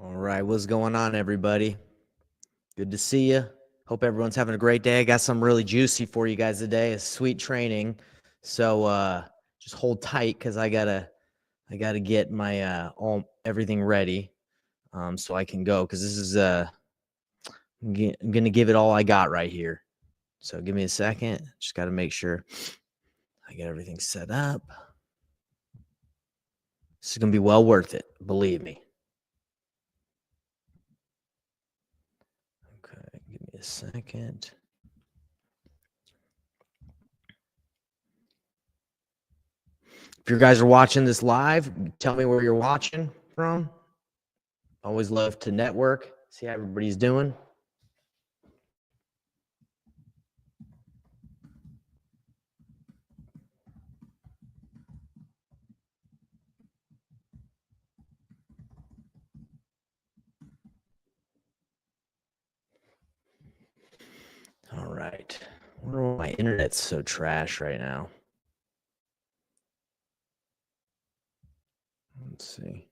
All right, what's going on, everybody? Good to see you. Hope everyone's having a great day. I got some really juicy for you guys today. A sweet training, so just hold tight because I gotta get my everything ready, so I can go because this is I'm gonna give it all I got right here. So give me a second. Just got to make sure I get everything set up. This is gonna be well worth it, believe me. Okay, give me a second. If you guys are watching this live, tell me where you're watching from. Always love to network, see how everybody's doing. All right. I wonder why my internet's so trash right now. Let's see.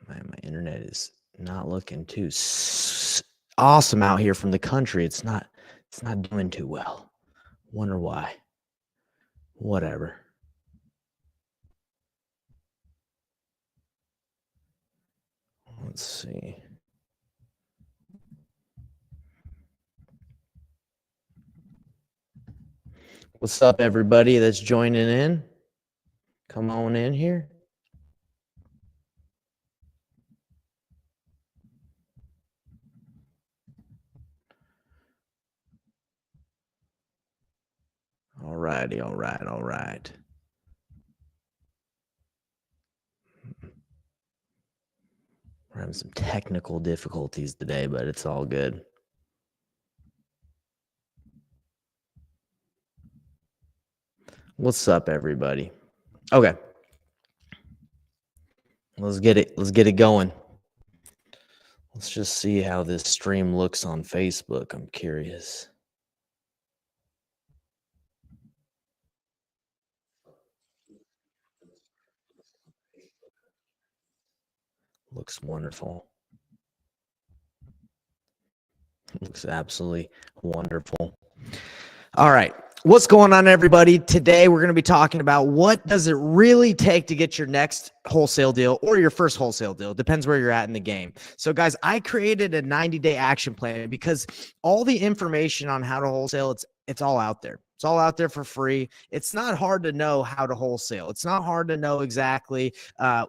My internet is not looking too awesome out here from the country. It's not doing too well. Wonder why. Whatever. Let's see. What's up, everybody that's joining in? Come on in here. All righty, all right, all right. We're having some technical difficulties today, but it's all good. What's up, everybody? Okay. Let's get it going. Let's just see how this stream looks on Facebook. I'm curious. Looks wonderful. Looks absolutely wonderful. All right. What's going on, everybody? Today, we're going to be talking about what does it really take to get your next wholesale deal or your first wholesale deal. Depends where you're at in the game. So, guys, I created a 90-day action plan because all the information on how to wholesale, it's all out there. It's all out there for free. It's not hard to know how to wholesale. It's not hard to know exactly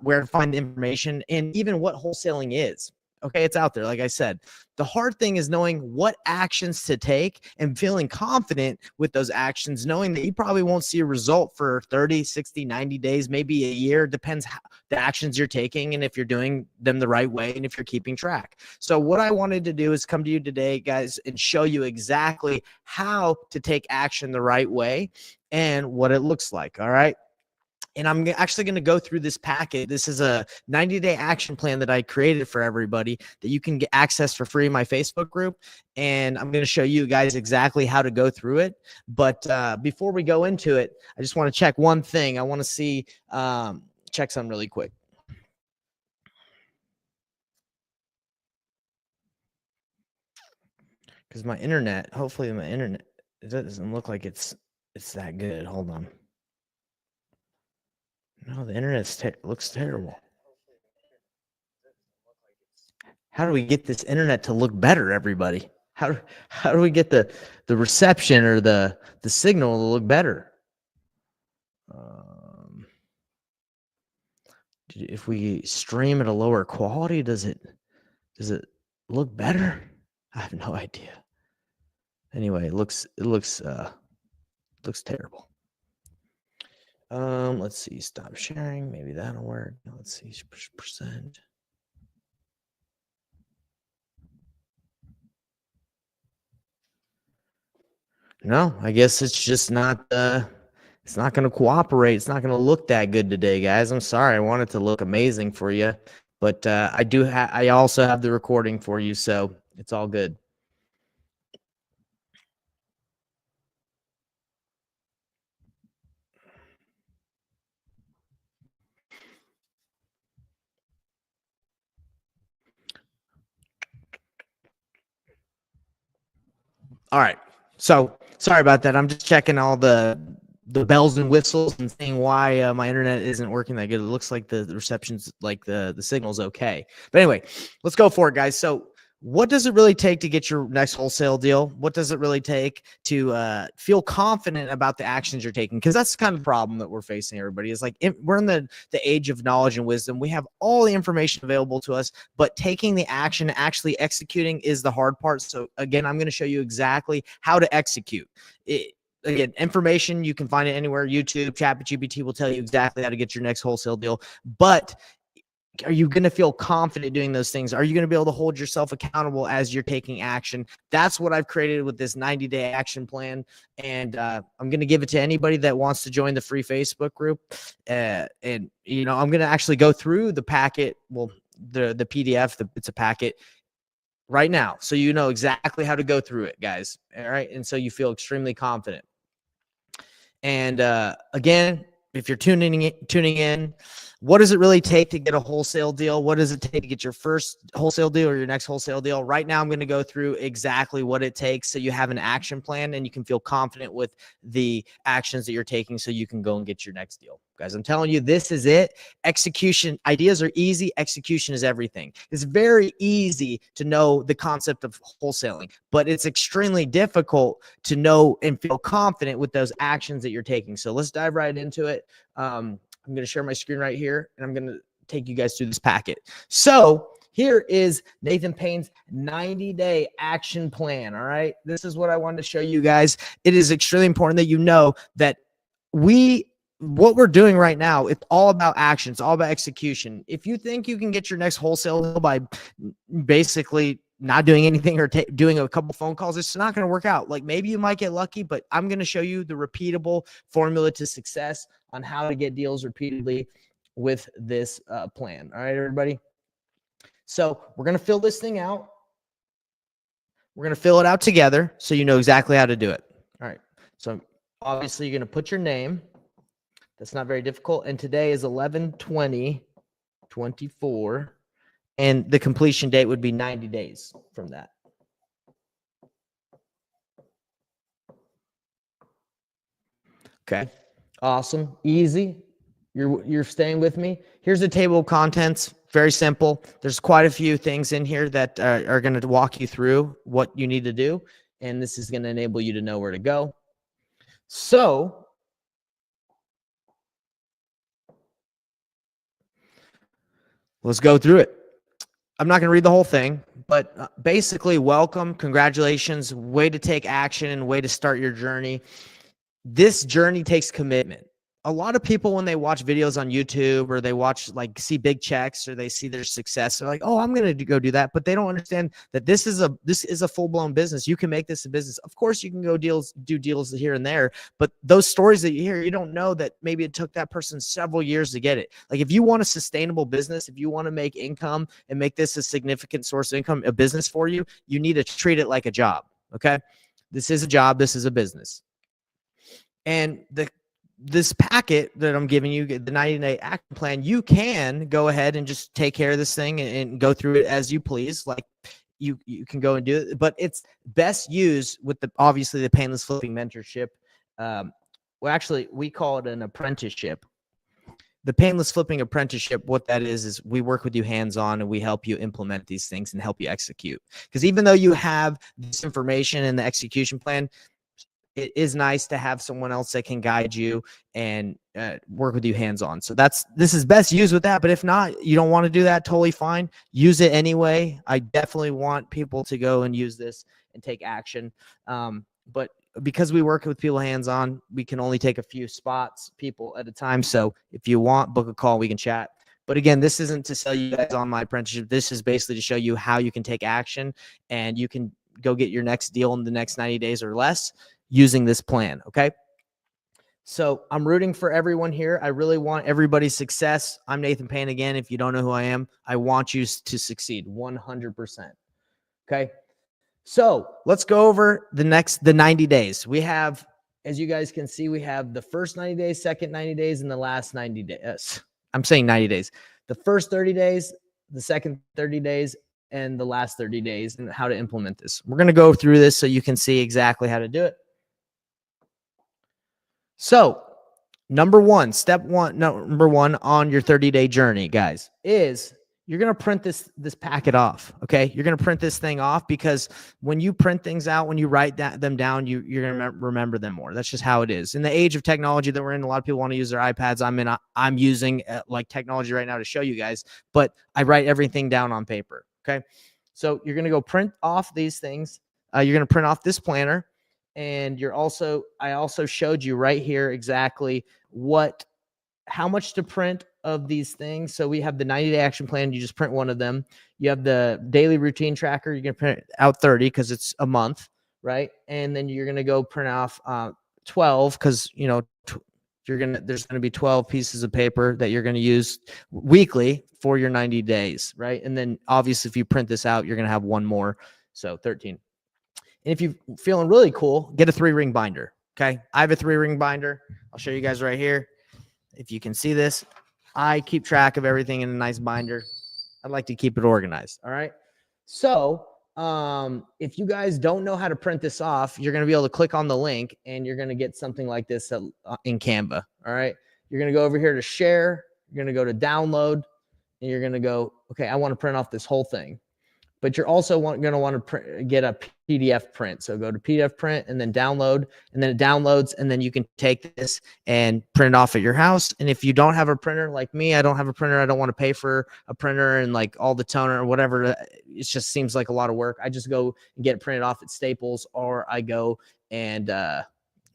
where to find the information and even what wholesaling is. Okay, it's out there. Like I said, the hard thing is knowing what actions to take and feeling confident with those actions, knowing that you probably won't see a result for 30, 60, 90 days, maybe a year. Depends how the actions you're taking and if you're doing them the right way and if you're keeping track. So what I wanted to do is come to you today, guys, and show you exactly how to take action the right way and what it looks like. All right. And I'm actually going to go through this packet. This is a 90-day action plan that I created for everybody that you can get access for free in my Facebook group. And I'm going to show you guys exactly how to go through it. But before we go into it, I just want to check one thing. I want to see, check something really quick. Because my internet, hopefully my internet, it doesn't look like it's that good. Hold on. No, the internet looks terrible. How do we get this internet to look better, everybody? How do we get the reception or the signal to look better? If we stream at a lower quality, does it look better? I have no idea. Anyway, it looks terrible. Let's see, stop sharing. Maybe that'll work. Let's see, percent. No, I guess it's just not it's not going to cooperate. It's not going to look that good today, guys. I'm sorry. I want it to look amazing for you, but I also have the recording for you, so it's all good. All right. So sorry about that. I'm just checking all the bells and whistles and seeing why my internet isn't working that good. It looks like the reception's like the signal's okay. But anyway, let's go for it, guys. So what does it really take to get your next wholesale deal? What does it really take to feel confident about the actions you're taking? Because that's the kind of problem that we're facing, everybody. Is like we're in the age of knowledge and wisdom. We have all the information available to us, but taking the action, actually executing is the hard part. So again, I'm going to show you exactly how to execute. Again, information, you can find it anywhere. YouTube, ChatGPT will tell you exactly how to get your next wholesale deal. But are you going to feel confident doing those things? Are you going to be able to hold yourself accountable as you're taking action? That's what I've created with this 90-day action plan. And I'm going to give it to anybody that wants to join the free Facebook group. And, you know, I'm going to actually go through the packet. Well, the PDF, it's a packet right now. So you know exactly how to go through it, guys. All right. And so you feel extremely confident. And again, if you're tuning in, what does it really take to get a wholesale deal? What does it take to get your first wholesale deal or your next wholesale deal? Right now, I'm going to go through exactly what it takes so you have an action plan and you can feel confident with the actions that you're taking so you can go and get your next deal. Guys, I'm telling you, this is it. Execution, ideas are easy. Execution is everything. It's very easy to know the concept of wholesaling, but it's extremely difficult to know and feel confident with those actions that you're taking. So let's dive right into it. I'm going to share my screen right here, and I'm going to take you guys through this packet. So here is Nathan Payne's 90-day action plan. All right. This is what I wanted to show you guys. It is extremely important that you know that what we're doing right now, it's all about action. It's all about execution. If you think you can get your next wholesale deal by basically not doing anything or doing a couple phone calls, it's not going to work out. Like maybe you might get lucky, but I'm going to show you the repeatable formula to success on how to get deals repeatedly with this plan. All right, everybody. So we're going to fill this thing out. We're going to fill it out together so you know exactly how to do it. All right. So obviously you're going to put your name. That's not very difficult. And today is 11/20/24. And the completion date would be 90 days from that. Okay. Awesome. Easy. You're staying with me. Here's the table of contents. Very simple. There's quite a few things in here that are going to walk you through what you need to do. And this is going to enable you to know where to go. So let's go through it. I'm not going to read the whole thing, but basically, welcome, congratulations, way to take action and way to start your journey. This journey takes commitment. A lot of people, when they watch videos on YouTube or they see big checks or they see their success, they're like, oh, I'm going to go do that. But they don't understand that this is a full-blown business. You can make this a business. Of course, you can go do deals here and there. But those stories that you hear, you don't know that maybe it took that person several years to get it. Like if you want a sustainable business, if you want to make income and make this a significant source of income, a business for you, you need to treat it like a job. Okay. This is a job. This is a business. And this packet that I'm giving you, the 90-day action plan, you can go ahead and just take care of this thing and go through it as you please. Like you can go and do it, but it's best used with obviously the Payneless Flipping mentorship. Well, actually, we call it an apprenticeship. The Payneless Flipping apprenticeship, what that is we work with you hands-on and we help you implement these things and help you execute. Because even though you have this information and the execution plan, it is nice to have someone else that can guide you and work with you hands-on. So this is best used with that. But if not, you don't want to do that, totally fine. Use it anyway. I definitely want people to go and use this and take action. But because we work with people hands-on, we can only take a few people at a time. So if you want, book a call, we can chat. But again, this isn't to sell you guys on my apprenticeship. This is basically to show you how you can take action and you can go get your next deal in the next 90 days or less using this plan. Okay. So I'm rooting for everyone here. I really want everybody's success. I'm Nathan Payne again. If you don't know who I am, I want you to succeed 100%. Okay. So let's go over the 90 days. We have, as you guys can see, we have the first 90 days, second 90 days, and the last 90 days. I'm saying 90 days. The first 30 days, the second 30 days, and the last 30 days, and how to implement this. We're going to go through this so you can see exactly how to do it. So number one on your 30-day journey, guys, is you're going to print this packet off. Okay. You're going to print this thing off, because when you print things out, when you write them down, you're going to remember them more. That's just how it is. In the age of technology that we're in, a lot of people want to use their iPads. I'm using like technology right now to show you guys, but I write everything down on paper. Okay. So you're going to go print off these things. You're going to print off this planner. And I also showed you right here exactly how much to print of these things. So we have the 90-day action plan. You just print one of them. You have the daily routine tracker. You're going to print out 30 because it's a month, right? And then you're going to go print off 12 because, there's going to be 12 pieces of paper that you're going to use weekly for your 90 days, right? And then obviously if you print this out, you're going to have one more. So 13. And if you're feeling really cool, get a 3-ring binder. Okay. I have a 3-ring binder. I'll show you guys right here. If you can see this, I keep track of everything in a nice binder. I'd like to keep it organized. All right. So if you guys don't know how to print this off, you're going to be able to click on the link and you're going to get something like this in Canva. All right. You're going to go over here to share. You're going to go to download, and you're going to go, okay, I want to print off this whole thing. But you're also going to want to get a PDF print. So go to PDF print and then download, and then it downloads, and then you can take this and print it off at your house. And if you don't have a printer like me, I don't have a printer. I don't want to pay for a printer and like all the toner or whatever. It just seems like a lot of work. I just go and get it printed off at Staples, or I go and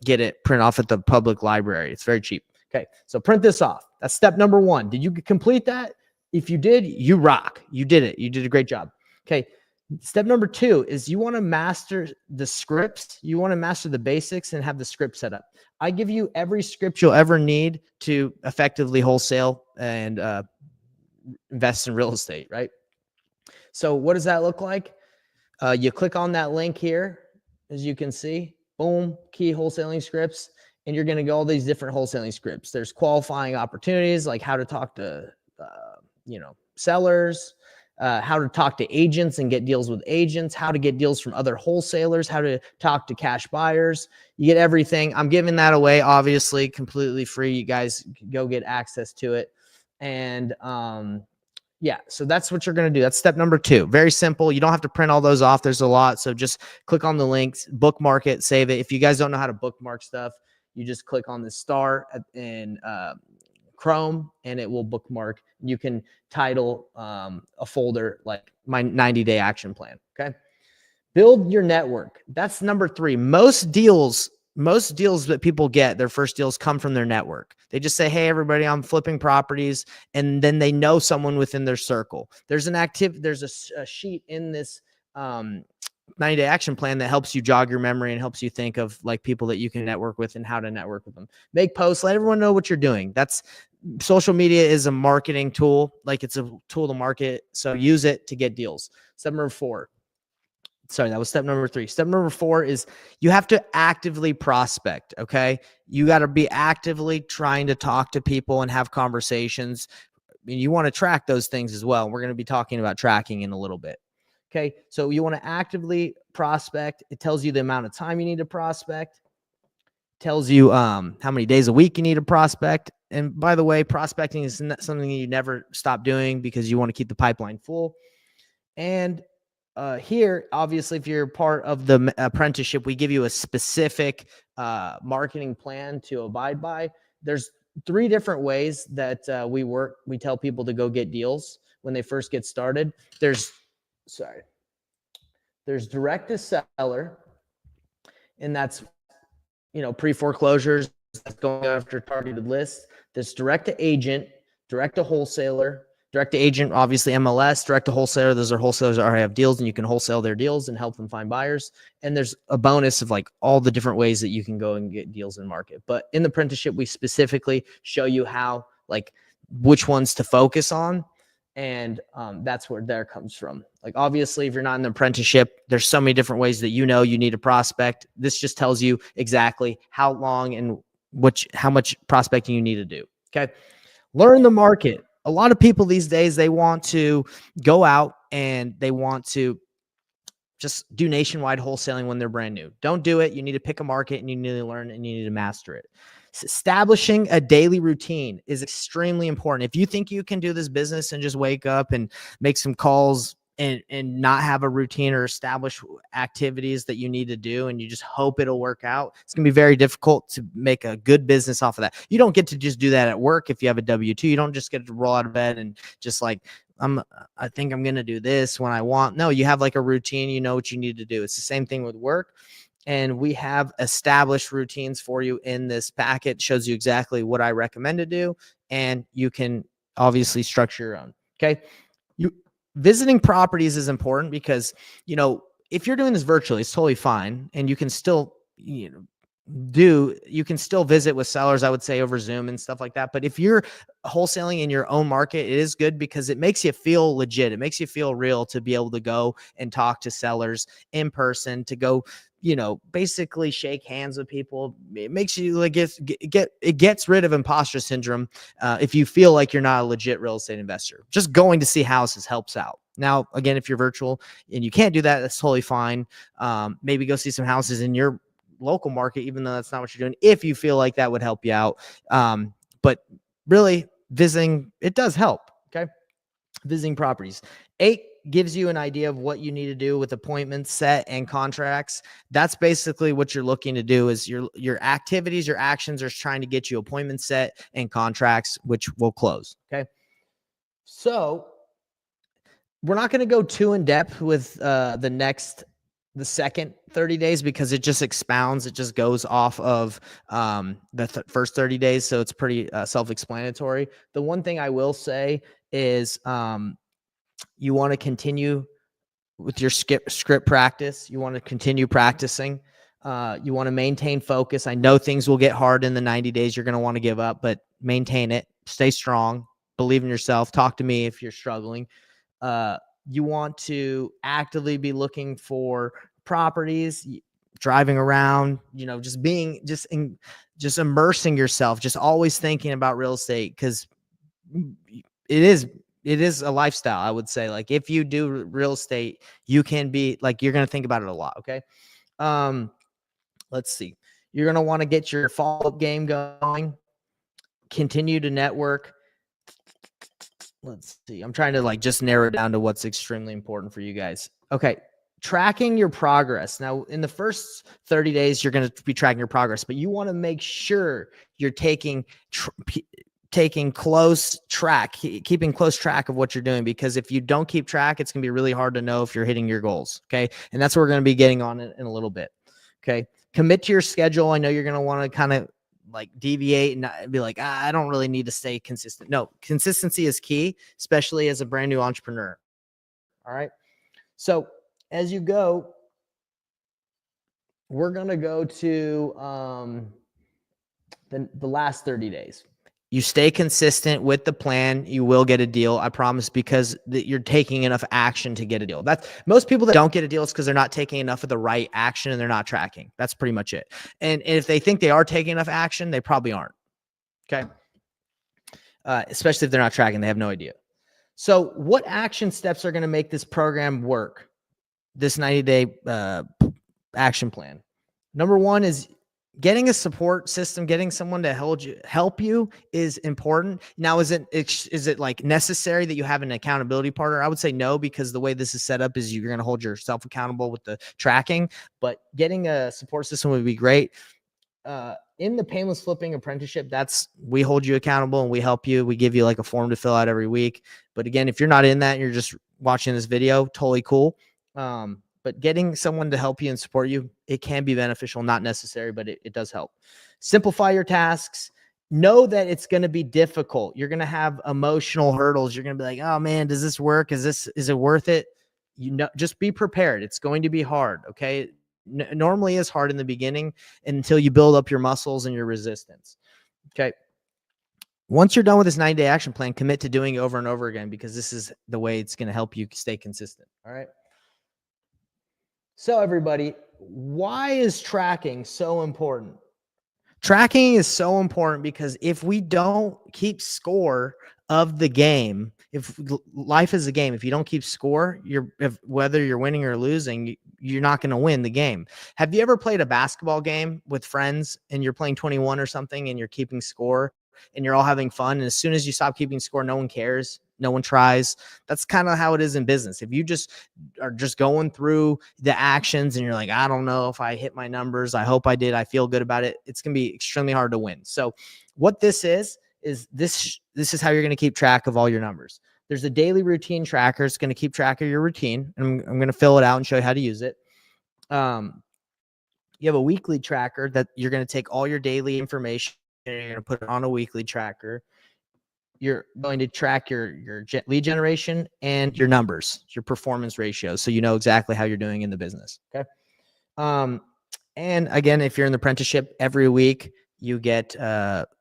get it printed off at the public library. It's very cheap. Okay, so print this off. That's step number 1. Did you complete that? If you did, you rock. You did it. You did a great job. Okay. Step number 2 is you want to master the scripts. You want to master the basics and have the script set up. I give you every script you'll ever need to effectively wholesale and invest in real estate, right? So what does that look like? You click on that link here, as you can see, boom, key wholesaling scripts, and you're going to get all these different wholesaling scripts. There's qualifying opportunities, like how to talk to, sellers, how to talk to agents and get deals with agents, how to get deals from other wholesalers, how to talk to cash buyers. You get everything. I'm giving that away, obviously, completely free. You guys go get access to it. And yeah, so that's what you're going to do. That's step number 2. Very simple. You don't have to print all those off. There's a lot. So just click on the links, bookmark it, save it. If you guys don't know how to bookmark stuff, you just click on the star in Chrome and it will bookmark. You can title a folder like my 90-day action plan. Okay. Build your network. That's number 3. Most deals that people get, their first deals come from their network. They just say, hey, everybody, I'm flipping properties. And then they know someone within their circle. There's a sheet in this 90-day action plan that helps you jog your memory and helps you think of like people that you can network with and how to network with them. Make posts, let everyone know what you're doing. Social media is a marketing tool. Like it's a tool to market. So use it to get deals. Step number 4. Sorry, that was step number 3. Step number 4 is you have to actively prospect. Okay. You got to be actively trying to talk to people and have conversations. I mean, you want to track those things as well. We're going to be talking about tracking in a little bit. Okay. So you want to actively prospect. It tells you the amount of time you need to prospect. Tells you how many days a week you need to prospect. And by the way, prospecting is something you never stop doing because you want to keep the pipeline full. And here, obviously, if you're part of the apprenticeship, we give you a specific marketing plan to abide by. There's 3 different ways that we work. We tell people to go get deals when they first get started. There's direct to seller, and that's pre-foreclosures, that's going after targeted lists. There's direct to agent, direct to wholesaler, Direct to agent, obviously MLS. Direct to wholesaler, those are wholesalers that already have deals and you can wholesale their deals and help them find buyers. And there's a bonus of like all the different ways that you can go and get deals in market. But in the apprenticeship, we specifically show you how, like, which ones to focus on. And that's where there comes from. Like, obviously, if you're not in the apprenticeship, there's so many different ways that you need a prospect. This just tells you exactly how long and how much prospecting you need to do. Okay. Learn the market. A lot of people these days, they want to go out and they want to just do nationwide wholesaling when they're brand new. Don't do it. You need to pick a market and you need to learn and you need to master it. Establishing a daily routine is extremely important. If you think you can do this business and just wake up and make some calls and not have a routine or establish activities that you need to do and you just hope it'll work out, it's going to be very difficult to make a good business off of that. You don't get to just do that at work. If you have a W-2, you don't just get to roll out of bed and just like, I think I'm going to do this when I want. No, you have like a routine. You know what you need to do. It's the same thing with work. And we have established routines for you in this packet. It shows you exactly what I recommend to do. And you can obviously structure your own. Okay. Visiting properties is important because, if you're doing this virtually, it's totally fine. And you can still, you can still visit with sellers, I would say, over Zoom and stuff like that. But if you're wholesaling in your own market, it is good because it makes you feel legit. It makes you feel real to be able to go and talk to sellers in person, to go, basically shake hands with people. It makes you like it gets rid of imposter syndrome. If you feel like you're not a legit real estate investor, just going to see houses helps out. Now, again, if you're virtual and you can't do that, that's totally fine. Maybe go see some houses in your local market, even though that's not what you're doing, if you feel like that would help you out. But really, visiting, it does help. Okay. Visiting properties. 8 gives you an idea of what you need to do with appointments set and contracts. That's basically what you're looking to do is your activities, your actions are trying to get you appointments set and contracts, which will close. Okay. So we're not going to go too in depth with the second 30 days because it just expounds. It just goes off of the first 30 days. So it's pretty self-explanatory. The one thing I will say is you want to continue with your script practice. You want to continue practicing. You want to maintain focus. I know things will get hard in the 90 days. You're going to want to give up, but maintain it. Stay strong. Believe in yourself. Talk to me if you're struggling. You want to actively be looking for properties, driving around, just immersing yourself, just always thinking about real estate. Cause it is a lifestyle. I would say, like, if you do real estate, you can be like, you're going to think about it a lot. Okay. Let's see. You're going to want to get your follow-up game going, continue to network. Let's see. I'm trying to just narrow it down to what's extremely important for you guys. Okay. Tracking your progress. Now, in the first 30 days, you're going to be tracking your progress, but you want to make sure you're taking close track, keeping close track of what you're doing, because if you don't keep track, it's going to be really hard to know if you're hitting your goals. Okay. And that's what we're going to be getting on in a little bit. Okay. Commit to your schedule. I know you're going to want to kind of deviate and not be like, I don't really need to stay consistent. No, consistency is key, especially as a brand new entrepreneur. All right. So as you go, we're going to go to the last 30 days. You stay consistent with the plan, you will get a deal. I promise, because you're taking enough action to get a deal. That's most people that don't get a deal is because they're not taking enough of the right action and they're not tracking. That's pretty much it. And if they think they are taking enough action, they probably aren't. Okay. Especially if they're not tracking, they have no idea. So what action steps are going to make this program work? This 90-day action plan. Number 1 is getting a support system, getting someone to help you is important. Now, is it like necessary that you have an accountability partner? I would say no, because the way this is set up is you're going to hold yourself accountable with the tracking, but getting a support system would be great. In the Payneless Flipping apprenticeship, we hold you accountable and we help you. We give you like a form to fill out every week. But again, if you're not in that and you're just watching this video, totally cool. But getting someone to help you and support you, it can be beneficial, not necessary, but it does help. Simplify your tasks know that it's going to be difficult. You're going to have emotional hurdles. You're going to be like, oh man, does this work? Is it worth it? Just be prepared. It's going to be hard. Okay. Normally is hard in the beginning until you build up your muscles and your resistance. Okay. Once you're done with this 9-day action plan, commit to doing it over and over again, because this is the way it's going to help you stay consistent. All right. So everybody, why is tracking so important? Tracking is so important because if we don't keep score of the game, if life is a game, if you don't keep score, whether you're winning or losing, you're not going to win the game. Have you ever played a basketball game with friends and you're playing 21 or something and you're keeping score and you're all having fun? And as soon as you stop keeping score, no one cares. No one tries. That's kind of how it is in business. If you just are just going through the actions and you're like, I don't know if I hit my numbers, I hope I did, I feel good about it, it's going to be extremely hard to win. So what this is this is how you're going to keep track of all your numbers. There's a daily routine tracker. It's going to keep track of your routine. I'm going to fill it out and show you how to use it. You have a weekly tracker that you're going to take all your daily information and you're going to put it on a weekly tracker. You're going to track your lead generation and your numbers, your performance ratios, so you know exactly how you're doing in the business. Okay. And again, if you're in the apprenticeship, every week you get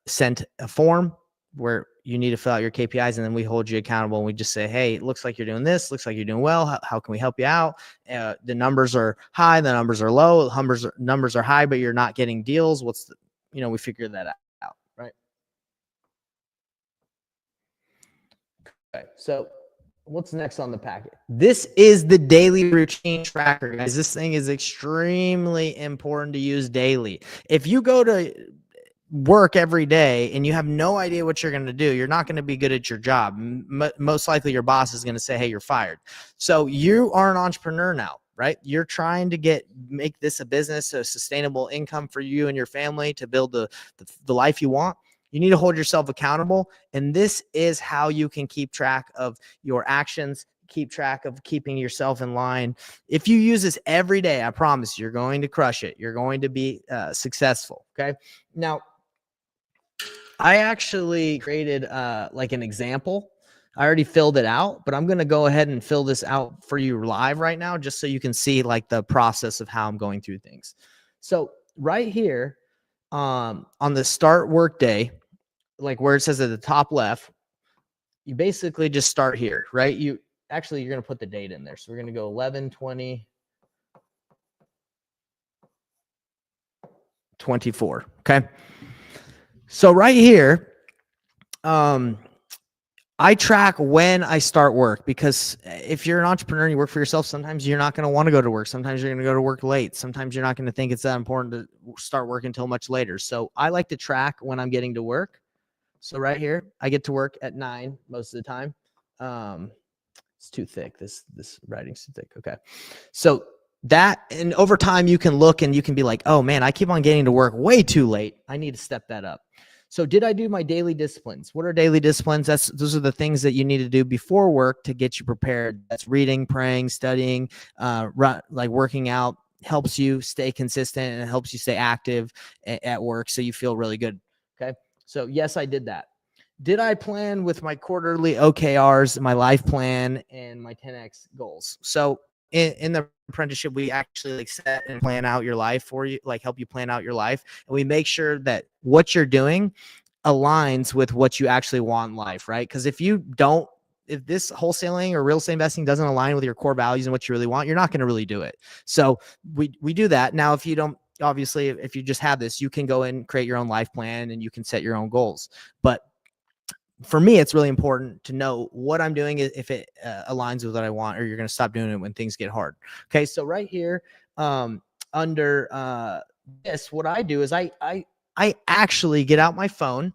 sent a form where you need to fill out your KPIs, and then we hold you accountable. And we just say, hey, it looks like you're doing this. Looks like you're doing well. How can we help you out? The numbers are high. The numbers are low. Numbers are high, but you're not getting deals. We figure that out, right? Okay, so what's next on the packet? This is the daily routine tracker, guys. This thing is extremely important to use daily. If you go to work every day and you have no idea what you're going to do, you're not going to be good at your job. Most likely your boss is going to say, hey, you're fired. So you are an entrepreneur now, right? You're trying to make this a business, a sustainable income for you and your family to build the life you want. You need to hold yourself accountable. And this is how you can keep track of your actions, keep track of keeping yourself in line. If you use this every day, I promise you're going to crush it. You're going to be successful. Okay. Now, I actually created like an example. I already filled it out, but I'm going to go ahead and fill this out for you live right now, just so you can see like the process of how I'm going through things. So right here, on the start work day, like where it says at the top left, you basically just start here, right? You're going to put the date in there. So we're going to go 11/20/24. Okay. So right here, I track when I start work, because if you're an entrepreneur and you work for yourself, sometimes you're not going to want to go to work. Sometimes you're going to go to work late. Sometimes you're not going to think it's that important to start work until much later. So I like to track when I'm getting to work. So right here, I get to work at 9 most of the time. It's too thick. This writing's too thick. Okay. So that, and over time you can look and you can be like, oh man, I keep on getting to work way too late. I need to step that up. So did I do my daily disciplines? What are daily disciplines? Those are the things that you need to do before work to get you prepared. That's reading, praying, studying, like working out. Helps you stay consistent and it helps you stay active at work, so you feel really good. Okay. So yes, I did that. Did I plan with my quarterly OKRs, my life plan, and my 10X goals? So in the apprenticeship, we actually like set and plan out your life for you, like help you plan out your life. And we make sure that what you're doing aligns with what you actually want in life, right? Because if this wholesaling or real estate investing doesn't align with your core values and what you really want, you're not going to really do it. So we do that. Now, if you don't, obviously, if you just have this, you can go and create your own life plan and you can set your own goals. But for me, it's really important to know what I'm doing, if it aligns with what I want, or you're going to stop doing it when things get hard. Okay. So right here, under this, what I do is I actually get out my phone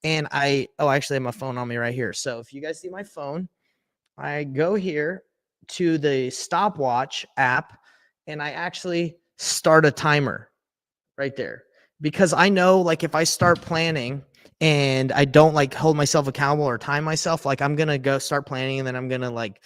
and I actually have my phone on me right here. So if you guys see my phone, I go here to the stopwatch app and I actually start a timer right there, because I know, like, if I start planning and I don't like hold myself accountable or time myself, like I'm going to go start planning and then I'm going to like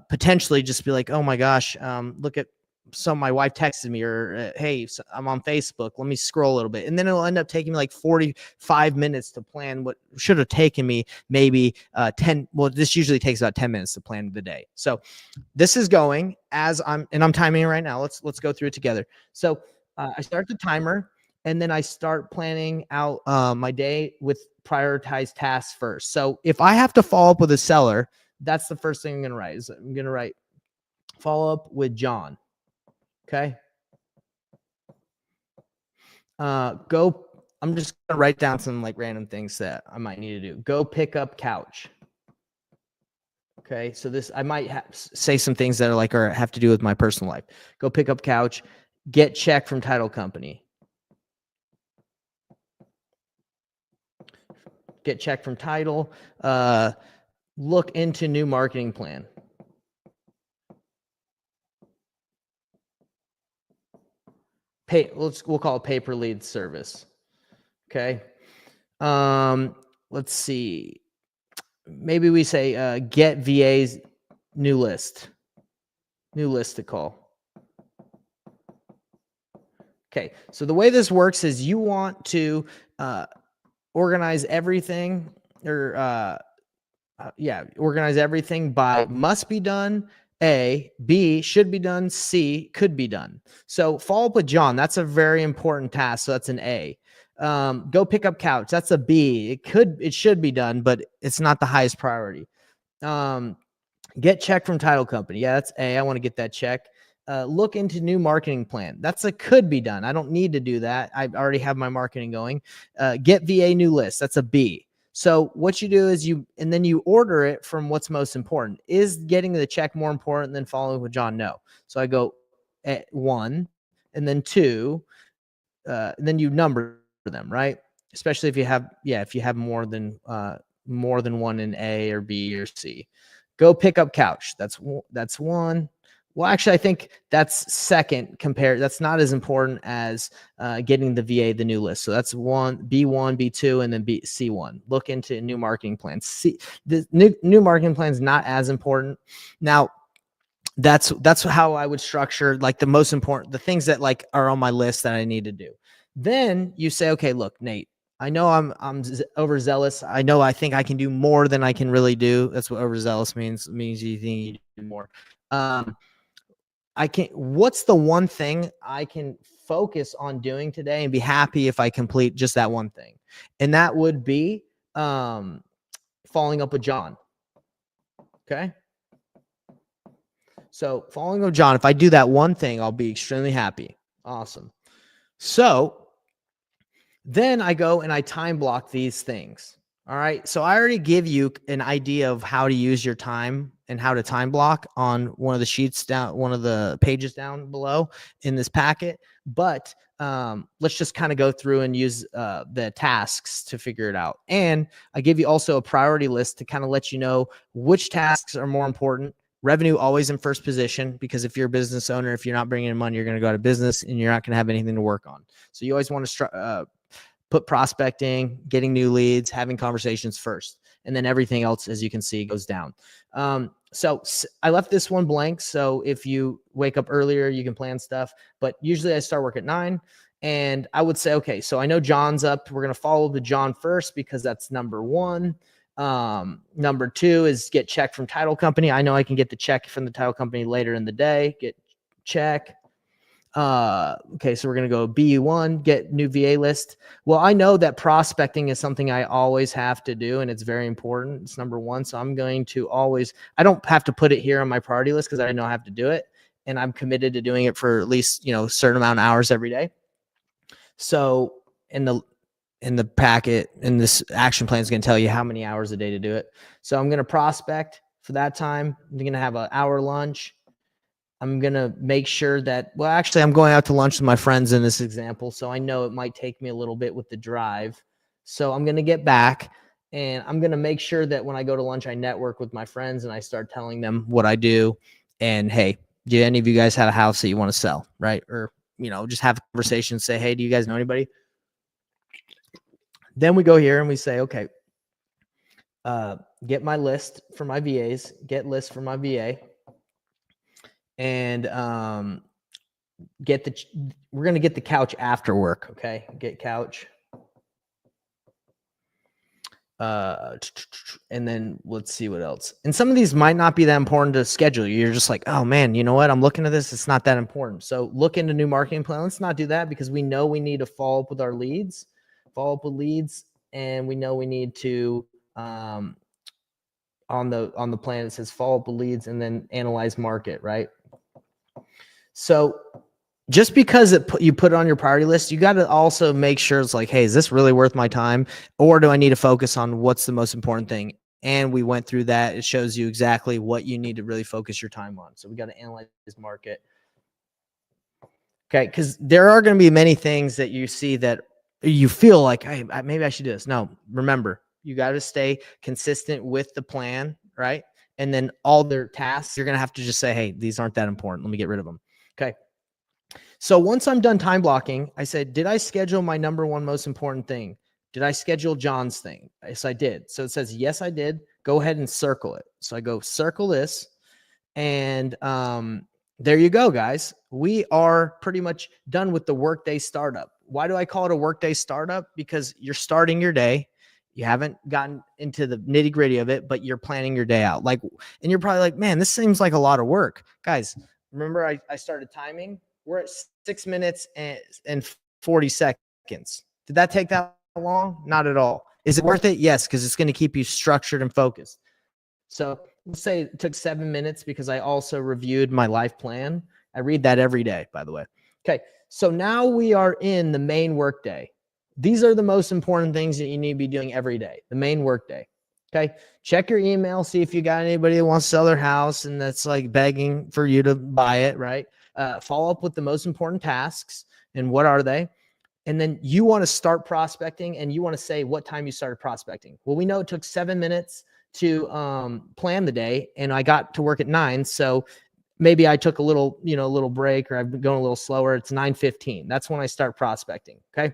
potentially just be like, oh my gosh, look at so my wife texted me, or hey, so I'm on Facebook, let me scroll a little bit, and then it'll end up taking me like 45 minutes to plan what should have taken me maybe 10. Well, this usually takes about 10 minutes to plan the day. So this is going as I'm timing it right now. Let's go through it together. So I start the timer, and then I start planning out my day with prioritized tasks first. So if I have to follow up with a seller, that's the first thing I'm going to write. I'm going to write follow up with John. Okay. I'm just going to write down some like random things that I might need to do. Go pick up couch. Okay. So this, I might say some things that are like, or have to do with my personal life. Go pick up couch, get check from title company. Get check from title, look into new marketing plan. We'll call it pay per lead service. Okay. Let's see. Maybe we say get VA's new list to call. Okay. So the way this works is you want to organize everything, or organize everything by must be done, A, B, should be done, C, could be done. So follow up with John. That's a very important task. So that's an A. Go pick up couch. That's a B. It should be done, but it's not the highest priority. Get check from title company. Yeah, that's A. I want to get that check. Look into new marketing plan. That's a could be done. I don't need to do that. I already have my marketing going. Get VA new list. That's a B. So what you do is you order it from what's most important. Is getting the check more important than following with John? No. So I go at 1, and then 2, and then you number them, right? Especially if you have more than one in A or B or C. Go pick up couch. That's 1. Well, actually, I think that's second compared. That's not as important as getting the VA, the new list. So that's B1, B2, and then C1. Look into new marketing plans. The new marketing plan is not as important. Now, that's how I would structure like the most important, the things that like are on my list that I need to do. Then you say, okay, look, Nate, I know I'm overzealous. I think I can do more than I can really do. That's what overzealous means. It means you think you do more. What's the one thing I can focus on doing today and be happy if I complete just that one thing? And that would be following up with John. Okay. So following up with John, if I do that one thing, I'll be extremely happy. Awesome. So then I go and I time block these things. All right. So I already give you an idea of how to use your time and how to time block on one of the sheets down, one of the pages down below in this packet. But let's just kind of go through and use the tasks to figure it out. And I give you also a priority list to kind of let you know which tasks are more important. Revenue always in first position, because if you're a business owner, if you're not bringing in money, you're going to go out of business and you're not going to have anything to work on. So you always want to put prospecting, getting new leads, having conversations first, and then everything else, as you can see, goes down. So I left this one blank. So if you wake up earlier, you can plan stuff, but usually I start work at 9, and I would say, okay, so I know John's up. We're going to follow the John first because that's number 1. Number 2 is get check from title company. I know I can get the check from the title company later in the day, get check. Okay, so we're going to go B1, get new VA list. Well, I know that prospecting is something I always have to do, and it's very important. It's number 1. So I'm going to I don't have to put it here on my priority list because I know I have to do it. And I'm committed to doing it for at least, a certain amount of hours every day. So in the packet, and this action plan is going to tell you how many hours a day to do it. So I'm going to prospect for that time. I'm going to have an hour lunch. I'm going to make sure that, well, actually, I'm going out to lunch with my friends in this example. So I know it might take me a little bit with the drive. So I'm going to get back, and I'm going to make sure that when I go to lunch, I network with my friends and I start telling them what I do. And hey, do any of you guys have a house that you want to sell? Right. Or, just have a conversation, say, hey, do you guys know anybody? Then we go here and we say, okay, get my list for my VAs, get list for my VA. And we're going to get the couch after work. Okay. Get couch. And then let's see what else. And some of these might not be that important to schedule. You're just like, oh man, you know what? I'm looking at this. It's not that important. So look into new marketing plan. Let's not do that because we know we need to follow up with our leads, and we know we need to, on the plan, it says follow up with leads and then analyze market, right? So just because you put it on your priority list, you got to also make sure it's like, hey, is this really worth my time? Or do I need to focus on what's the most important thing? And we went through that. It shows you exactly what you need to really focus your time on. So we got to analyze this market. Okay. Because there are going to be many things that you see that you feel like, hey, maybe I should do this. No, remember, you got to stay consistent with the plan, right? And then all their tasks, you're going to have to just say, hey, these aren't that important. Let me get rid of them. Okay. So once I'm done time blocking, I said, did I schedule my number one most important thing? Did I schedule John's thing? Yes, I did. So it says, yes, I did. Go ahead and circle it. So I go circle this. And there you go, guys. We are pretty much done with the workday startup. Why do I call it a workday startup? Because you're starting your day. You haven't gotten into the nitty gritty of it, but you're planning your day out. And you're probably like, man, this seems like a lot of work. Guys, remember I started timing? We're at 6 minutes and 40 seconds. Did that take that long? Not at all. Is it worth it? Yes, because it's going to keep you structured and focused. So let's say it took 7 minutes because I also reviewed my life plan. I read that every day, by the way. Okay, so now we are in the main workday. These are the most important things that you need to be doing every day, the main workday. Okay, check your email, see if you got anybody that wants to sell their house and that's like begging for you to buy it, right? Follow up with the most important tasks and what are they? And then you want to start prospecting and you want to say what time you started prospecting. Well, we know it took 7 minutes to plan the day and I got to work at 9. So maybe I took a little break or I've been going a little slower. It's 9:15. That's when I start prospecting. Okay.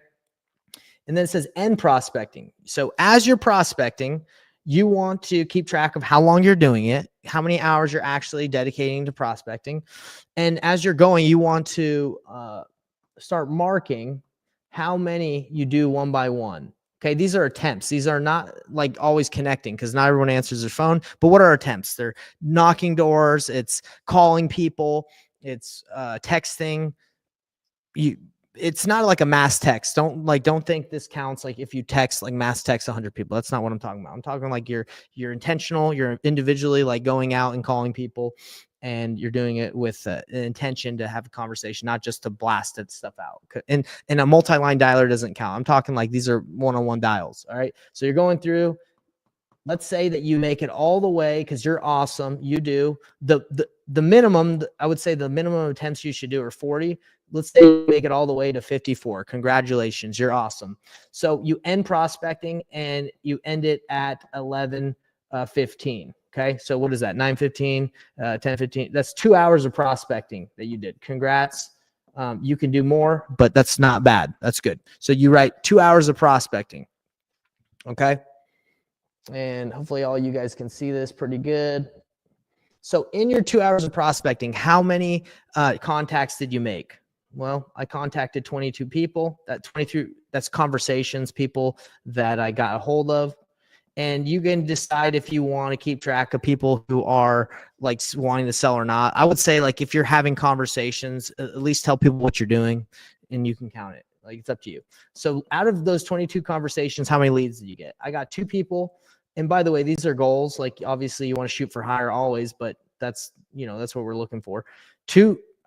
And then it says end prospecting. So as you're prospecting, you want to keep track of how long you're doing it, how many hours you're actually dedicating to prospecting. And as you're going, you want to start marking how many you do one by one. Okay, these are attempts. These are not like always connecting because not everyone answers their phone. But what are attempts? They're knocking doors. It's calling people. It's texting. It's not like a mass text. Don't think this counts like if you text like mass text 100 people. That's not what I'm talking about. I'm talking like you're intentional. You're individually like going out and calling people, and you're doing it with an intention to have a conversation, not just to blast that stuff out. And a multi-line dialer doesn't count. I'm talking like these are one-on-one dials. All right. So you're going through. Let's say that you make it all the way because you're awesome. You do the minimum. I would say the minimum attempts you should do are 40. Let's say you make it all the way to 54. Congratulations. You're awesome. So you end prospecting and you end it at 11:15. Okay. So what is that? 9:15, 10:15. That's 2 hours of prospecting that you did. Congrats. You can do more, but that's not bad. That's good. So you write 2 hours of prospecting. Okay. And hopefully all you guys can see this pretty good. So in your 2 hours of prospecting, how many contacts did you make? Well, I contacted 22 people. That's conversations, people that I got a hold of. And you can decide if you want to keep track of people who are like wanting to sell or not. I would say like if you're having conversations, at least tell people what you're doing and you can count it. Like it's up to you. So out of those 22 conversations, how many leads did you get? I got 2 people. And by the way, these are goals. Like obviously you want to shoot for higher always, but that's what we're looking for.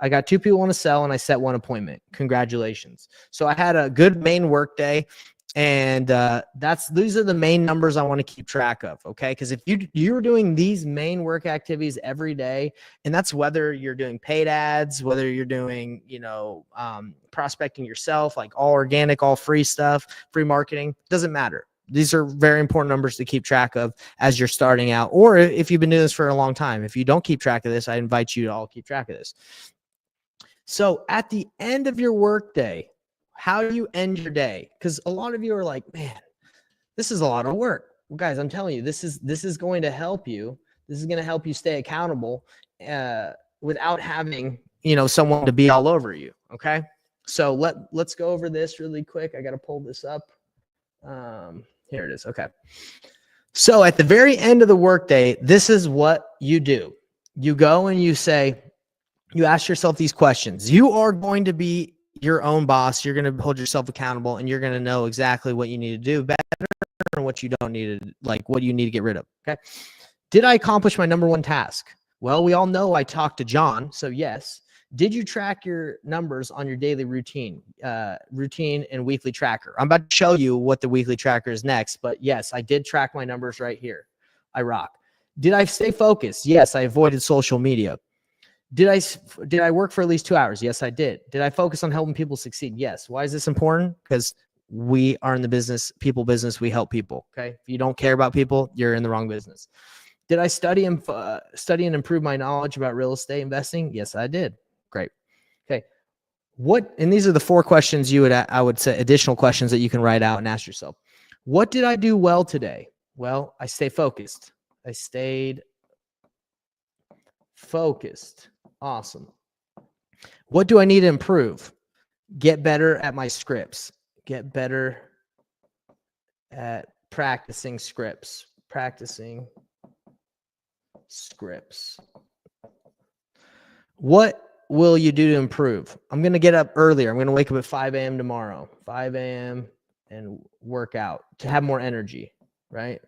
I got 2 people want to sell and I set 1 appointment. Congratulations. So I had a good main work day. And these are the main numbers I want to keep track of. Okay. Because if you're doing these main work activities every day, and that's whether you're doing paid ads, whether you're doing, prospecting yourself, like all organic, all free stuff, free marketing, doesn't matter. These are very important numbers to keep track of as you're starting out, or if you've been doing this for a long time. If you don't keep track of this, I invite you to all keep track of this. So at the end of your workday, how do you end your day? Because a lot of you are like, man, this is a lot of work. Well, guys, I'm telling you, this is going to help you. This is going to help you stay accountable without having someone to be all over you. Okay. So let's go over this really quick. I got to pull this up. Here it is. Okay. So at the very end of the workday, this is what you do. You go and you ask yourself these questions. You are going to be your own boss. You're going to hold yourself accountable, and you're going to know exactly what you need to do better and what you don't need to, like what you need to get rid of. Okay. Did I accomplish my number one task? Well, we all know I talked to John. So yes. Did you track your numbers on your daily routine and weekly tracker? I'm about to show you what the weekly tracker is next, but yes, I did track my numbers right here. I rock. Did I stay focused? Yes, I avoided social media. Did I work for at least 2 hours? Yes, I did. Did I focus on helping people succeed? Yes. Why is this important? Because we are in the people business. We help people. Okay. If you don't care about people, you're in the wrong business. Did I study and improve my knowledge about real estate investing? Yes, I did. Great. Okay. And these are the 4 questions I would say, additional questions that you can write out and ask yourself. What did I do well today? Well, I stayed focused. I stayed focused. Awesome. What do I need to improve? Get better at my scripts. Get better at practicing scripts. What will you do to improve? I'm going to get up earlier. I'm going to wake up at 5 a.m. tomorrow, 5 a.m. and work out to have more energy, right?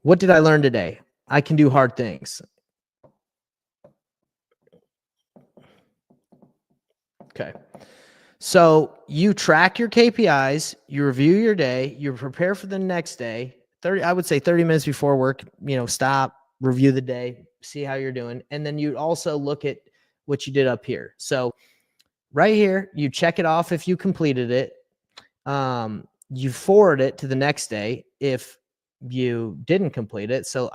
What did I learn today? I can do hard things. Okay. So you track your KPIs, you review your day, you prepare for the next day. I would say 30 minutes before work, stop, review the day, see how you're doing. And then you also look at what you did up here. So right here, you check it off if you completed it. You forward it to the next day if you didn't complete it. So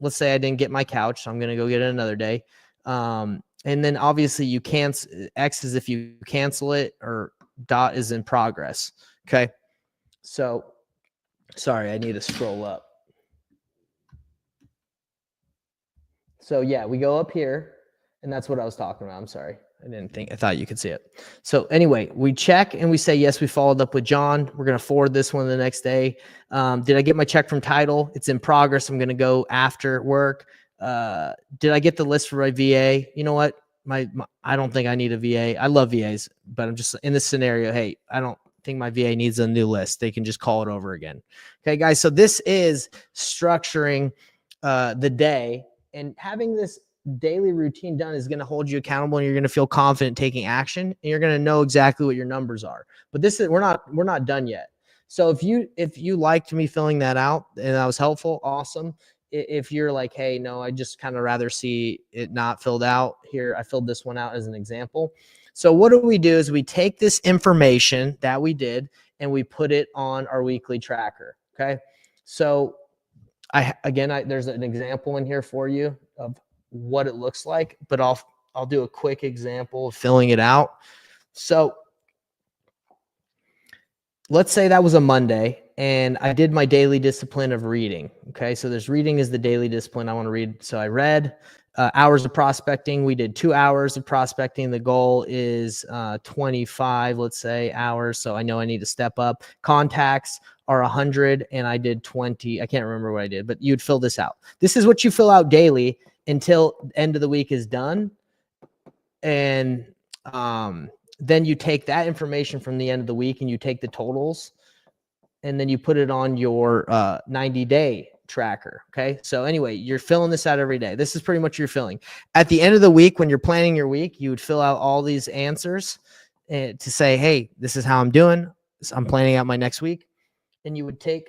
let's say I didn't get my couch. So I'm going to go get it another day. And then obviously you X is if you cancel it, or dot is in progress. Okay. So sorry, I need to scroll up. So yeah, we go up here, and that's what I was talking about. I'm sorry. I thought you could see it. So anyway, we check and we say, yes, we followed up with John. We're going to forward this one the next day. Did I get my check from title? It's in progress. I'm going to go after work. Did I get the list for my VA? You know what? I don't think I need a VA. I love VAs, but I'm just in this scenario. Hey, I don't think my VA needs a new list. They can just call it over again. Okay, guys. So this is structuring the day, and having this daily routine done is going to hold you accountable, and you're going to feel confident taking action, and you're going to know exactly what your numbers are. But we're not done yet. So if you liked me filling that out and that was helpful, awesome. If you're like, hey, no, I just kind of rather see it not filled out here, I filled this one out as an example. So what do we do is we take this information that we did and we put it on our weekly tracker. Okay. So there's an example in here for you of what it looks like, but I'll do a quick example of filling it out. So let's say that was a Monday and I did my daily discipline of reading. Okay. So reading is the daily discipline I want to read. So I read hours of prospecting. We did 2 hours of prospecting. The goal is 25, let's say, hours. So I know I need to step up. Contacts are 100 and I did 20. I can't remember what I did, but you'd fill this out. This is what you fill out daily until the end of the week is done. And then you take that information from the end of the week and you take the totals and then you put it on your 90-day tracker. Okay. So anyway, you're filling this out every day. This is pretty much your filling. At the end of the week, when you're planning your week, you would fill out all these answers to say, hey, this is how I'm doing. I'm planning out my next week. And you would take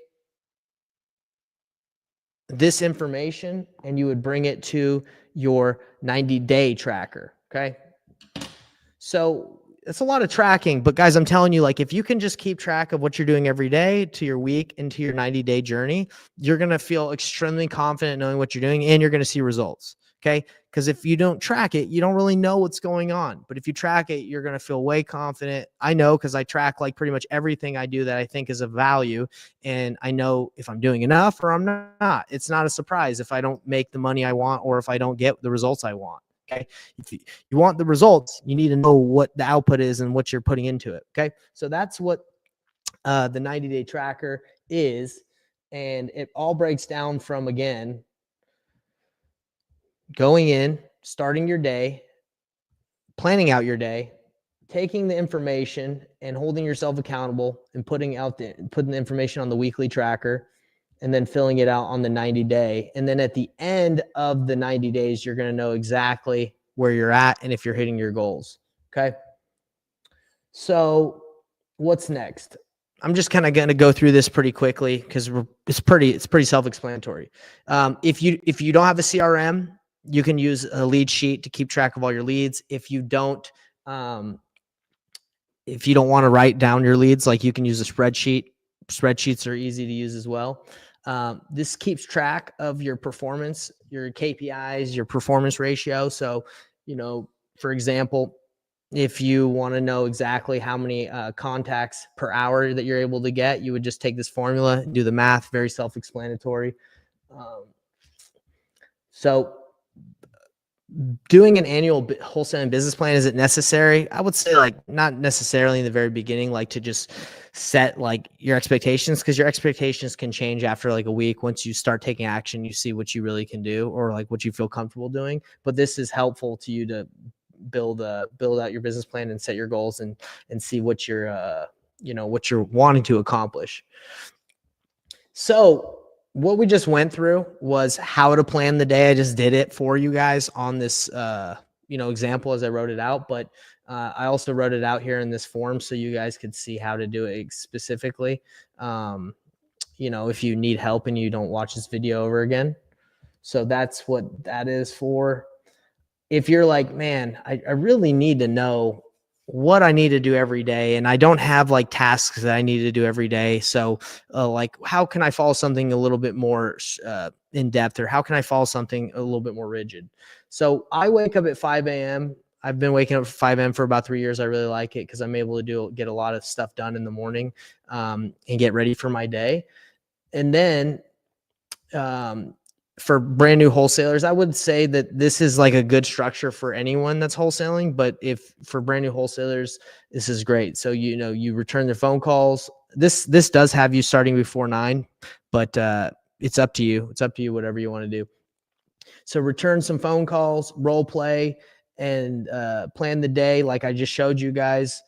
this information and you would bring it to your 90-day tracker. Okay. So it's a lot of tracking, but guys, I'm telling you, like, if you can just keep track of what you're doing every day to your week into your 90-day journey, you're going to feel extremely confident knowing what you're doing and you're going to see results. Okay. Because if you don't track it, you don't really know what's going on. But if you track it, you're going to feel way confident. I know, because I track like pretty much everything I do that I think is of value. And I know if I'm doing enough or I'm not. It's not a surprise if I don't make the money I want or if I don't get the results I want. Okay. If you want the results, you need to know what the output is and what you're putting into it. Okay. So that's what the 90-day tracker is. And it all breaks down from, again, going in, starting your day, planning out your day, taking the information and holding yourself accountable and putting the information on the weekly tracker, and then filling it out on the 90-day. And then at the end of the 90 days, you're going to know exactly where you're at and if you're hitting your goals. Okay. So what's next? I'm just kind of going to go through this pretty quickly because it's pretty self-explanatory. If you don't have a CRM, you can use a lead sheet to keep track of all your leads. If you don't want to write down your leads, like, you can use a spreadsheet. Spreadsheets are easy to use as well. This keeps track of your performance, your KPIs, your performance ratio. So, for example, if you want to know exactly how many contacts per hour that you're able to get, you would just take this formula and do the math. Very self-explanatory. So doing an annual wholesaling business plan, is it necessary? I would say, like, not necessarily in the very beginning, like, to just set like your expectations, because your expectations can change after like a week. Once you start taking action, you see what you really can do, or like what you feel comfortable doing. But this is helpful to you to build out your business plan and set your goals and see what you're what you're wanting to accomplish. So what we just went through was how to plan the day. I just did it for you guys on this example as I wrote it out, but I also wrote it out here in this form so you guys could see how to do it specifically. If you need help and you don't watch this video over again. So that's what that is for. If you're like, man, I really need to know what I need to do every day, and I don't have like tasks that I need to do every day. So like, how can I follow something a little bit more in depth, or how can I follow something a little bit more rigid? So I wake up at 5 a.m. I've been waking up at 5 a.m. for about 3 years. I really like it because I'm able to get a lot of stuff done in the morning and get ready for my day. And then for brand new wholesalers, I would say that this is like a good structure for anyone that's wholesaling. But if for brand new wholesalers, this is great. So, you return their phone calls. This does have you starting before 9, but it's up to you. It's up to you, whatever you want to do. So return some phone calls, role play, and plan the day like I just showed you guys.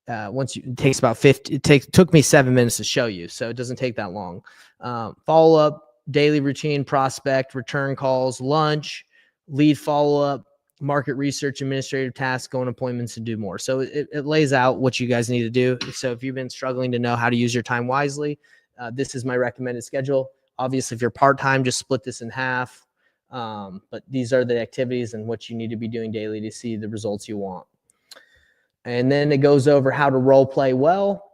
It takes about 50. Took me 7 minutes to show you, so it doesn't take that long. Follow up, daily routine, prospect, return calls, lunch, lead follow up, market research, administrative tasks, go on appointments, and do more. So it lays out what you guys need to do. So if you've been struggling to know how to use your time wisely, this is my recommended schedule. Obviously, if you're part-time, just split this in half. But these are the activities and what you need to be doing daily to see the results you want. And then it goes over how to role play well.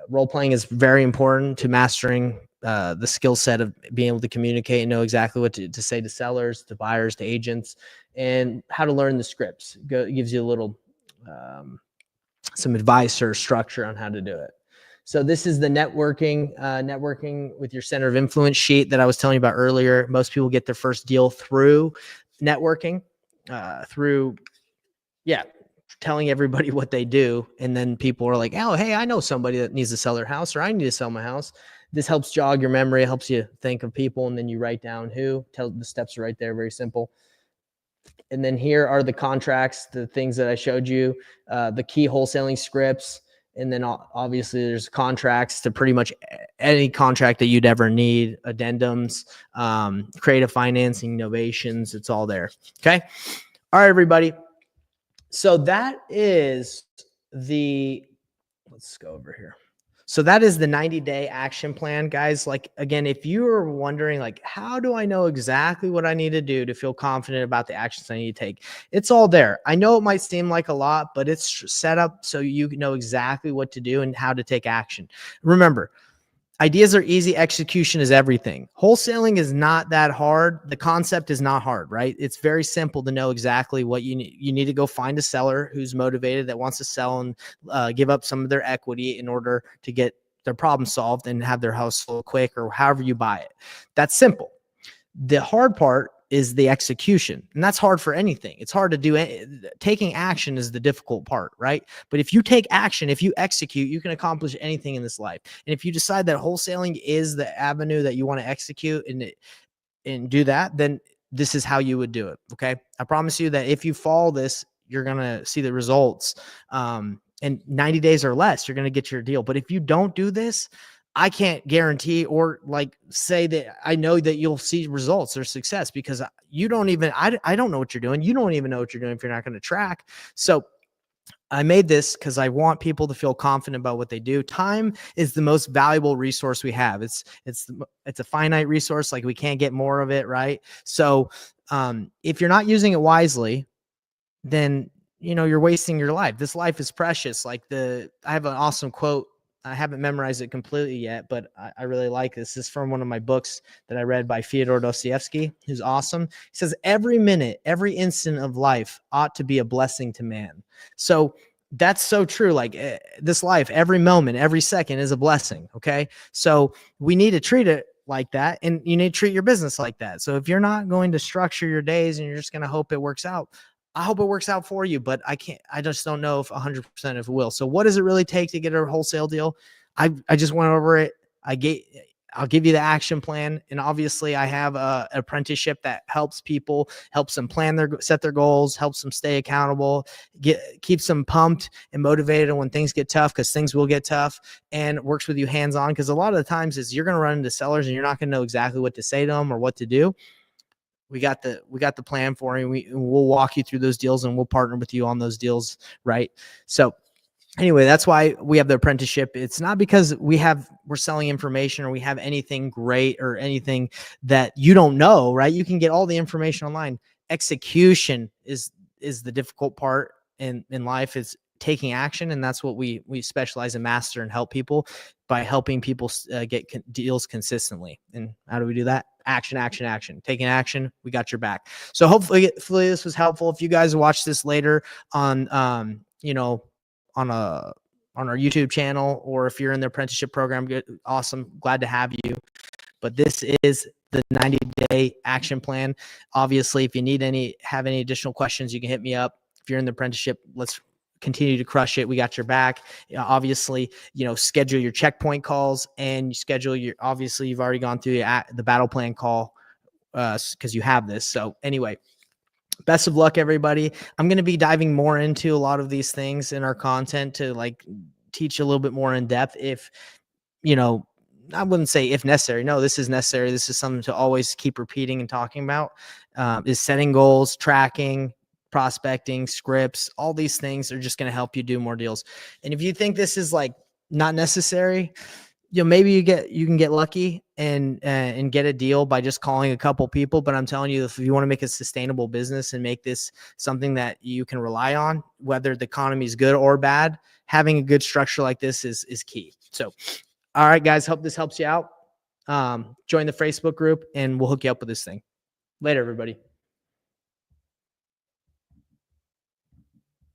Role playing is very important to mastering the skill set of being able to communicate and know exactly what to say to sellers, to buyers, to agents, and how to learn the scripts. It gives you a little some advice or structure on how to do it. So this is the networking with your center of influence sheet that I was telling you about earlier. Most people get their first deal through networking, telling everybody what they do. And then people are like, oh, hey, I know somebody that needs to sell their house, or I need to sell my house. This helps jog your memory. It helps you think of people. And then you write down who. The steps are right there. Very simple. And then here are the contracts, the things that I showed you, the key wholesaling scripts. And then obviously there's contracts to pretty much any contract that you'd ever need, addendums, creative financing, novations. It's all there. Okay. All right, everybody. So that is let's go over here. So that is the 90-day action plan, guys. Like, again, if you are wondering, like, how do I know exactly what I need to do to feel confident about the actions I need to take? It's all there. I know it might seem like a lot, but it's set up so you know exactly what to do and how to take action. Remember, ideas are easy. Execution is everything. Wholesaling is not that hard. The concept is not hard, right? It's very simple to know exactly what you need. You need to go find a seller who's motivated, that wants to sell and give up some of their equity in order to get their problem solved and have their house sold quick, or however you buy it. That's simple. The hard part is the execution. And that's hard for anything. It's hard to do. Taking action is the difficult part, right? But if you take action, if you execute, you can accomplish anything in this life. And if you decide that wholesaling is the avenue that you want to execute and do that, then this is how you would do it. Okay. I promise you that if you follow this, you're going to see the results. In 90 days or less, you're going to get your deal. But if you don't do this, I can't guarantee or like say that I know that you'll see results or success, because you don't even, I don't know what you're doing. You don't even know what you're doing if you're not going to track. So I made this because I want people to feel confident about what they do. Time is the most valuable resource we have. It's a finite resource. Like, we can't get more of it. Right. So if you're not using it wisely, then, you're wasting your life. This life is precious. Like, I have an awesome quote. I haven't memorized it completely yet, but I really like this. This is from one of my books that I read by Fyodor Dostoevsky, who's awesome. He says, every minute, every instant of life ought to be a blessing to man. So that's so true. Like, this life, every moment, every second is a blessing. Okay. So we need to treat it like that. And you need to treat your business like that. So if you're not going to structure your days and you're just going to hope it works out, I hope it works out for you, but I just don't know if 100% if it will. So what does it really take to get a wholesale deal? I just went over it. I'll give you the action plan. And obviously I have an apprenticeship that helps them set their goals, helps them stay accountable, keeps them pumped and motivated when things get tough, because things will get tough, and works with you hands-on. Because a lot of the times is you're going to run into sellers and you're not going to know exactly what to say to them or what to do. We got the plan for you. We'll walk you through those deals and we'll partner with you on those deals. Right. So anyway, that's why we have the apprenticeship. It's not because we're selling information or we have anything great or anything that you don't know, right? You can get all the information online. Execution is the difficult part in life. Is taking action. And that's what we specialize in, master, and help people by helping people get deals consistently. And how do we do that? Action, action, action. Taking action. We got your back. So hopefully this was helpful. If you guys watch this later on, on our YouTube channel, or if you're in the apprenticeship program, good, awesome. Glad to have you. But this is the 90-day action plan. Obviously, if you have any additional questions, you can hit me up. If you're in the apprenticeship, let's continue to crush it. We got your back. Obviously, schedule your checkpoint calls, and you schedule obviously you've already gone through the battle plan call because you have this. So anyway, best of luck, everybody. I'm going to be diving more into a lot of these things in our content to like teach a little bit more in depth. If, I wouldn't say if necessary. No, this is necessary. This is something to always keep repeating and talking about, is setting goals, tracking, prospecting, scripts. All these things are just going to help you do more deals. And if you think this is like not necessary, maybe you can get lucky and get a deal by just calling a couple people. But I'm telling you, if you want to make a sustainable business and make this something that you can rely on, whether the economy is good or bad, having a good structure like this is key. So, all right, guys, hope this helps you out. Join the Facebook group and we'll hook you up with this thing. Later, everybody.